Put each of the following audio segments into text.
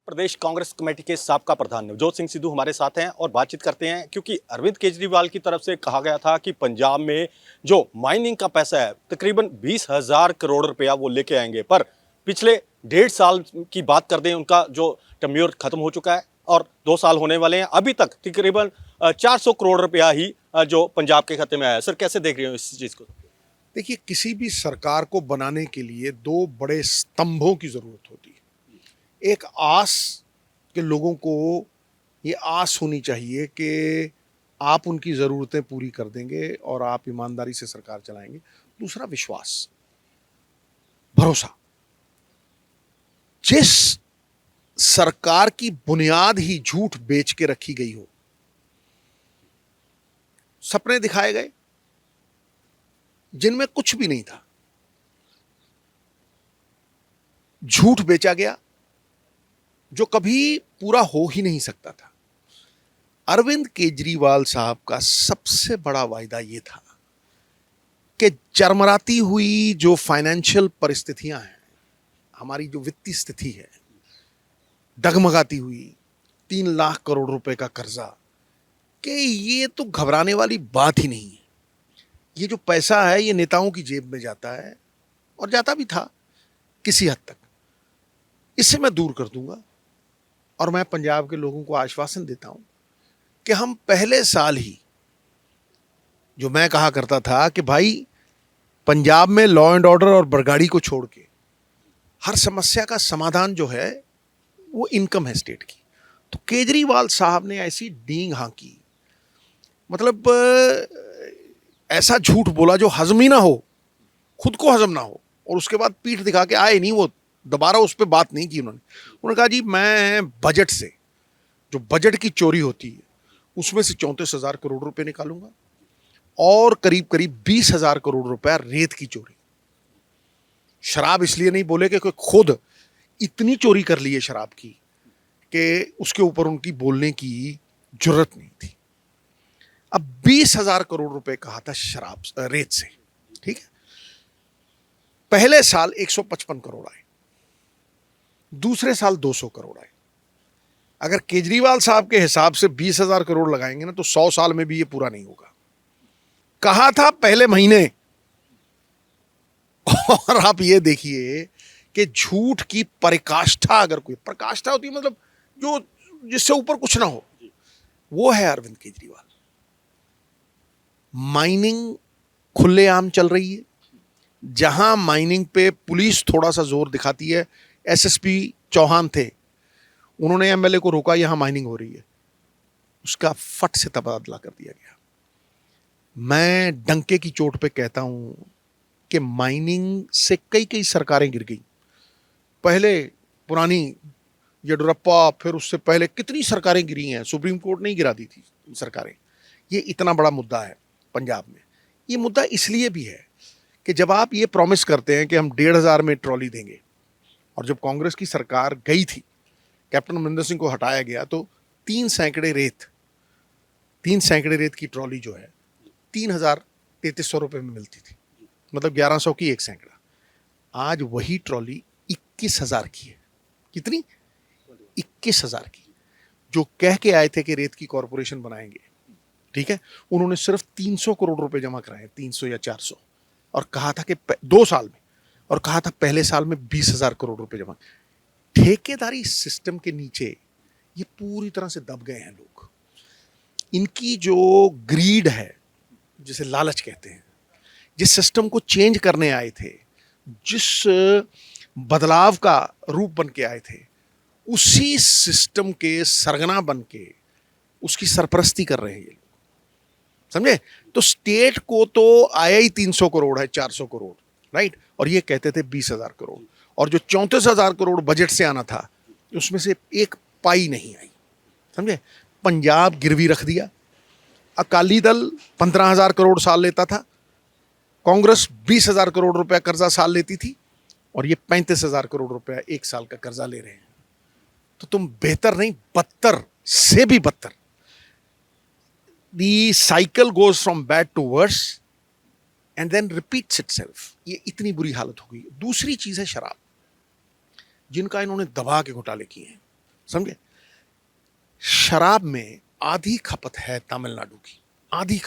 प्रदेश Congress committee के साबका प्रधान नवजोत सिंह सिद्धू हमारे साथ हैं और बातचीत करते हैं, क्योंकि अरविंद केजरीवाल की तरफ से कहा गया था कि पंजाब में जो माइनिंग का पैसा है तकरीबन 20,000 करोड़ रुपया वो लेके आएंगे। पर पिछले 1.5 साल की बात कर दें, उनका जो टर्म्योर खत्म हो चुका है और 2 साल होने वाले हैं। अभी तक तकरीबन 400 करोड़ रुपया ही जो पंजाब के खाते में आया है। सर, कैसे देख रहे हो इस चीज़ को? देखिए, किसी भी सरकार को बनाने के लिए दो बड़े स्तंभों की जरूरत होती है। एक आस के लोगों को ये आस होनी चाहिए कि आप उनकी ज़रूरतें पूरी कर देंगे और आप ईमानदारी से सरकार चलाएंगे। दूसरा विश्वास, भरोसा। जिस सरकार की बुनियाद ही झूठ बेच के रखी गई हो, सपने दिखाए गए जिनमें कुछ भी नहीं था, झूठ बेचा गया जो कभी पूरा हो ही नहीं सकता था। अरविंद केजरीवाल साहब का सबसे बड़ा वायदा ये था कि चरमराती हुई जो फाइनेंशियल परिस्थितियां हैं, हमारी जो वित्तीय स्थिति है, डगमगाती हुई 3 लाख करोड़ रुपए का कर्जा, कि ये तो घबराने वाली बात ही नहीं है। ये जो पैसा है ये नेताओं की जेब में जाता है और जाता भी था किसी हद तक। इससे मैं दूर कर दूंगा और मैं पंजाब के लोगों को आश्वासन देता हूं कि हम पहले साल ही, जो मैं कहा करता था कि भाई पंजाब में लॉ एंड ऑर्डर और बरगाड़ी को छोड़ के हर समस्या का समाधान जो है वो इनकम है स्टेट की, तो केजरीवाल साहब ने ऐसी डींग हाँकी, मतलब ऐसा झूठ बोला जो हजम ही ना हो, खुद को हजम ना हो, और उसके बाद पीठ दिखा के आए नहीं वो, दोबारा उस पर बात नहीं की उन्होंने कहा जी मैं बजट से, जो बजट की चोरी होती है उसमें से 34,000 करोड़ रुपए निकालूंगा और करीब करीब 20,000 करोड़ रुपया रेत की चोरी। शराब इसलिए नहीं बोले कि खुद इतनी चोरी कर ली है शराब की कि उसके ऊपर उनकी बोलने की जरूरत नहीं थी। अब 20,000 करोड़ रुपए कहा था शराब रेत से, ठीक है। पहले साल 155 करोड़ आए, दूसरे साल 200 करोड़ आए। अगर केजरीवाल साहब के हिसाब से 20,000 करोड़ लगाएंगे ना तो 100 साल में भी ये पूरा नहीं होगा। कहा था पहले महीने, और आप ये देखिए कि झूठ की पराकाष्ठा, अगर कोई पराकाष्ठा होती है मतलब जो जिससे ऊपर कुछ ना हो, वो है अरविंद केजरीवाल। माइनिंग खुलेआम चल रही है। जहां माइनिंग पे पुलिस थोड़ा सा जोर दिखाती है, एसएसपी चौहान थे, उन्होंने एमएलए को रोका, यहां माइनिंग हो रही है, उसका फट से तबादला कर दिया गया। मैं डंके की चोट पे कहता हूं कि माइनिंग से कई कई सरकारें गिर गई। पहले पुरानी येडियुरप्पा, फिर उससे पहले कितनी सरकारें गिरी हैं, सुप्रीम कोर्ट नहीं गिरा दी थी सरकारें। ये इतना बड़ा मुद्दा है पंजाब में। ये मुद्दा इसलिए भी है कि जब आप ये प्रॉमिस करते हैं कि हम 1,500 में ट्रॉली देंगे, और जब कांग्रेस की सरकार गई थी, कैप्टन अमरिंदर सिंह को हटाया गया, तो 3 सैकड़े रेत की ट्रॉली जो है 3,3300 रुपये में मिलती थी, मतलब 1100 की एक सैकड़ा। आज वही ट्रॉली 21,000 की है। कितनी? 21,000 की। जो कह के आए थे कि रेत की कॉरपोरेशन बनाएंगे, ठीक है, उन्होंने सिर्फ 300 करोड़ रुपए जमा कराए, 300 या 400, और कहा था कि 2 साल में, और कहा था पहले साल में 20,000 करोड़ रुपए जमा। ठेकेदारी सिस्टम के नीचे ये पूरी तरह से दब गए हैं लोग। इनकी जो ग्रीड है, जिसे लालच कहते हैं, जिस सिस्टम को चेंज करने आए थे, जिस बदलाव का रूप बन के आए थे, उसी सिस्टम के सरगना बन के उसकी सरपरस्ती कर रहे हैं ये लोग, समझे। तो स्टेट को तो आया ही 300 करोड़ है, 400 करोड़, राइट, और ये कहते थे 20,000 करोड़, और जो 34,000 करोड़ बजट से आना था उसमें से एक पाई नहीं आई, समझे। पंजाब गिरवी रख दिया। अकाली दल 15,000 करोड़ साल लेता था, कांग्रेस 20,000 करोड़ रुपया कर्जा साल लेती थी, और ये 35,000 करोड़ रुपया एक साल का कर्जा ले रहे हैं। तो तुम बेहतर नहीं, बदतर से भी बदतर। The cycle goes from bad to worse and then repeats itself. ये इतनी बुरी हालत हो गई। दूसरी चीज है शराब, जिनका इन्होंने दबा के घोटाले किए हैं। समझे? शराब में आधी खपत है तमिलनाडु की, आधी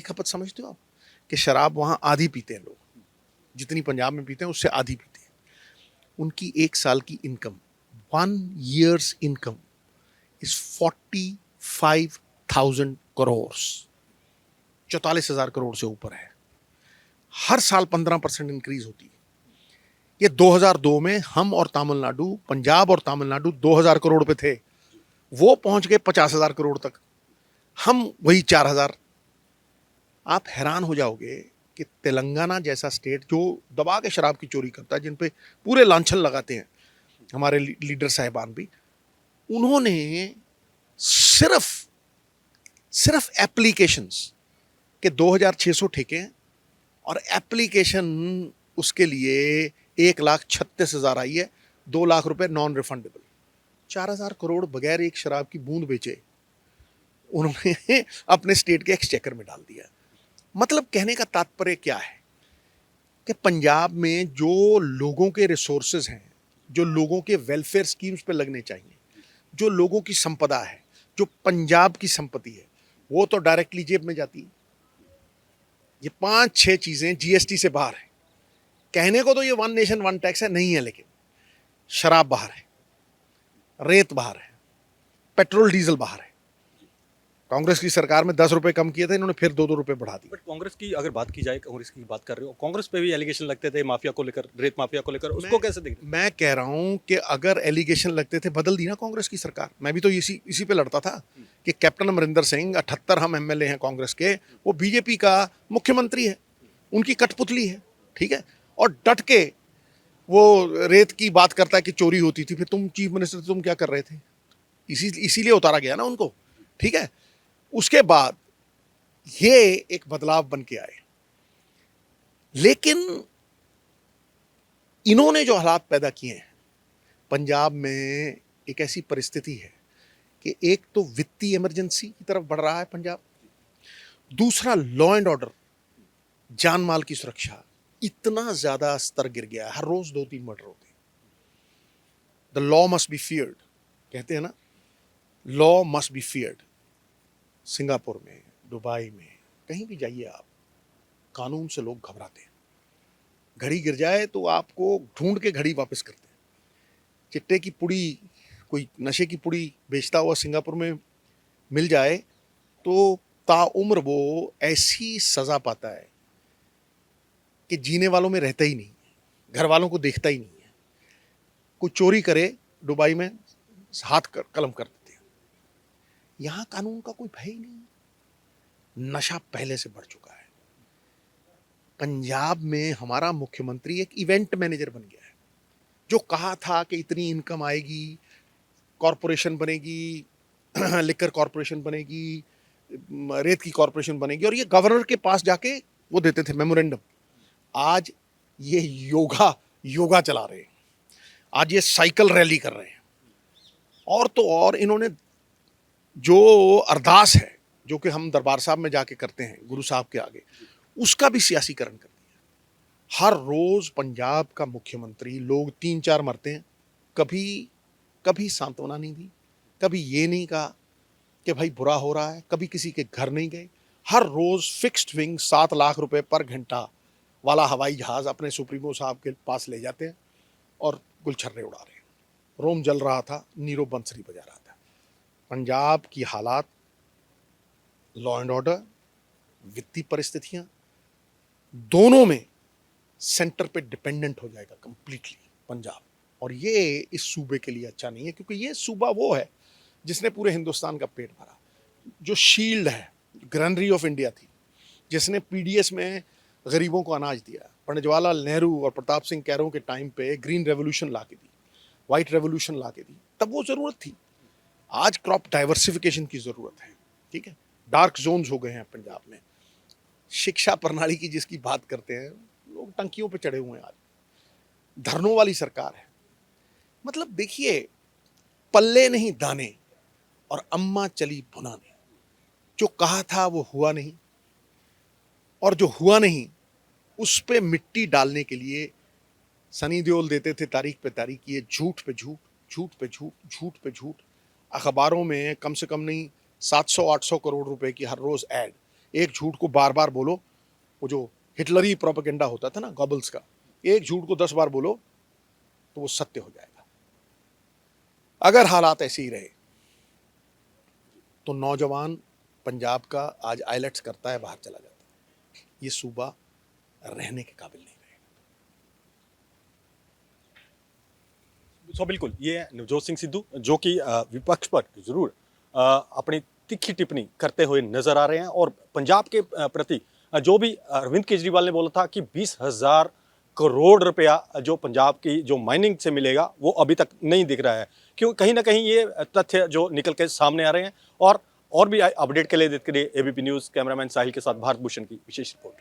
खपत समझते हो आप? कि शराब वहां आधी पीते हैं लोग, जितनी पंजाब में पीते हैं उससे आधी पीते हैं। उनकी एक साल की income, 1 year's income is 45,000 crore, 44,000 crore से ऊपर है। हर साल 15% इंक्रीज होती है। ये 2002 में हम और तमिलनाडु, पंजाब और तमिलनाडु 2000 करोड़ पे थे, वो पहुंच गए 50,000 करोड़ तक, हम वही 4,000। आप हैरान हो जाओगे कि तेलंगाना जैसा स्टेट जो दबा के शराब की चोरी करता है, जिन पे पूरे लांछन लगाते हैं हमारे लीडर साहिबान भी, उन्होंने सिर्फ सिर्फ एप्लीकेशंस के 2,600 ठेके हैं और एप्लीकेशन उसके लिए 1,36,000 आई है, 2 लाख रुपए नॉन रिफंडेबल। 4,000 करोड़ बगैर एक शराब की बूंद बेचे उन्होंने अपने स्टेट के एक्सचेकर में डाल दिया। मतलब कहने का तात्पर्य क्या है कि पंजाब में जो लोगों के रिसोर्सेज हैं, जो लोगों के वेलफेयर स्कीम्स पे लगने चाहिए, जो लोगों की संपदा है, जो पंजाब की संपत्ति है, वो तो डायरेक्टली जेब में जाती है। ये 5-6 चीजें जीएसटी से बाहर है। कहने को तो ये 1 नेशन 1 टैक्स है, नहीं है, लेकिन शराब बाहर है, रेत बाहर है, पेट्रोल डीजल बाहर है। कांग्रेस की सरकार में 10 रुपए कम किए थे, इन्होंने फिर 2-2 रुपए बढ़ा दिए। बट कांग्रेस की अगर बात की जाए, कांग्रेस की बात कर रहे हो, कांग्रेस पे भी एलिगेशन लगते थे माफिया को लेकर, रेत माफिया को लेकर, उसको कैसे देखते हैं? मैं कह रहा हूं कि अगर एलिगेशन लगते थे, बदल दी ना कांग्रेस की सरकार। मैं भी तो इसी पे लड़ता था कि कैप्टन अमरिंदर सिंह, 78 हम एमएलए हैं कांग्रेस के, वो बीजेपी का मुख्यमंत्री है, उनकी कठपुतली है, ठीक है, और डट के वो रेत की बात करता है कि चोरी होती थी। फिर तुम चीफ मिनिस्टर, तुम क्या कर रहे थे? इसीलिए उतारा गया ना उनको, ठीक है। उसके बाद ये एक बदलाव बन के आए, लेकिन इन्होंने जो हालात पैदा किए हैं पंजाब में, एक ऐसी परिस्थिति है कि एक तो वित्तीय इमरजेंसी की तरफ बढ़ रहा है पंजाब, दूसरा लॉ एंड ऑर्डर, जान माल की सुरक्षा, इतना ज्यादा स्तर गिर गया है, हर रोज 2-3 मर्डर होते हैं। The law must be feared, कहते हैं ना, law must be feared. Singapore में, दुबई में, कहीं भी जाइए आप, कानून से लोग घबराते हैं। घड़ी गिर जाए तो आपको ढूंढ के घड़ी वापस करते हैं। चिट्टे की पुड़ी, कोई नशे की पुड़ी बेचता हुआ सिंगापुर में मिल जाए तो ताउम्र वो ऐसी सजा पाता है कि जीने वालों में रहता ही नहीं, घर वालों को देखता ही नहीं है। कोई चोरी करे दुबई में, कलम कर देते हैं। यहां कानून का कोई भय ही नहीं, नशा पहले से बढ़ चुका है। पंजाब में हमारा मुख्यमंत्री एक इवेंट मैनेजर बन गया है, जो कहा था कि इतनी इनकम आएगी, कॉरपोरेशन बनेगी, लिकर कॉरपोरेशन बनेगी, रेत की कॉरपोरेशन बनेगी, और ये गवर्नर के पास जाके वो देते थे मेमोरेंडम। आज ये योगा चला रहे हैं, आज ये साइकिल रैली कर रहे हैं, और तो और इन्होंने जो अरदास है, जो कि हम दरबार साहब में जाके करते हैं गुरु साहब के आगे, उसका भी सियासीकरण कर दिया। हर रोज पंजाब का मुख्यमंत्री, लोग 3-4 मरते हैं, कभी सांत्वना नहीं दी, कभी ये नहीं कहा कि भाई बुरा हो रहा है, कभी किसी के घर नहीं गए। हर रोज फिक्स्ड विंग 7 लाख रुपए पर घंटा वाला हवाई जहाज अपने सुप्रीमो साहब के पास ले जाते हैं और गुलछर्रे उड़ा रहे हैं। रोम जल रहा था, नीरो बंसरी बजा रहा था। पंजाब की हालात, लॉ एंड ऑर्डर, वित्तीय परिस्थितियां, दोनों में सेंटर पे डिपेंडेंट हो जाएगा कंप्लीटली पंजाब। और ये इस सूबे के लिए अच्छा नहीं है, क्योंकि ये सूबा वो है जिसने पूरे हिंदुस्तान का पेट भरा, जो शील्ड है, ग्रैनरी ऑफ इंडिया थी, जिसने पीडीएस में गरीबों को अनाज दिया। पंडित जवाहरलाल नेहरू और प्रताप सिंह कैरों के टाइम पे ग्रीन रेवोल्यूशन ला के दी, व्हाइट रेवोल्यूशन ला के दी, तब वो जरूरत थी। आज क्रॉप डाइवर्सिफिकेशन की जरूरत है, ठीक है। डार्क जोन्स हो गए हैं पंजाब में। शिक्षा प्रणाली की जिसकी बात करते हैं, लोग टंकियों पे चढ़े हुए हैं। आज धरनों वाली सरकार है। मतलब देखिए, पल्ले नहीं दाने और अम्मा चली भुनाने। जो कहा था वो हुआ नहीं, और जो हुआ नहीं उस पे मिट्टी डालने के लिए सनी देओल देते थे तारीख पे तारीख, ये झूठ पे झूठ, झूठ पे झूठ, झूठ पे झूठ। अखबारों में कम से कम नहीं 700-800 करोड़ रुपए की हर रोज ऐड। एक झूठ को बार बार बोलो, वो जो हिटलरी प्रोपेगेंडा होता था ना गॉबल्स का, एक झूठ को 10 बार बोलो तो वो सत्य हो जाएगा। अगर हालात ऐसे ही रहे तो नौजवान पंजाब का आज आइलेट्स करता है, बाहर चला जाता है। ये सूबा रहने के काबिल नहीं रहेगा। सो बिल्कुल ये है नवजोत सिंह सिद्धू जो कि विपक्ष पर जरूर अपनी तीखी टिप्पणी करते हुए नजर आ रहे हैं और पंजाब के प्रति जो भी अरविंद केजरीवाल ने बोला था कि 20,000 करोड़ रुपया जो पंजाब की जो माइनिंग से मिलेगा वो अभी तक नहीं दिख रहा है, क्यों कहीं ना कहीं ये तथ्य जो निकल के सामने आ रहे हैं। और भी अपडेट के लिए देखते रहिए एबीपी न्यूज़। कैमरामैन साहिल के साथ भारत भूषण की विशेष रिपोर्ट।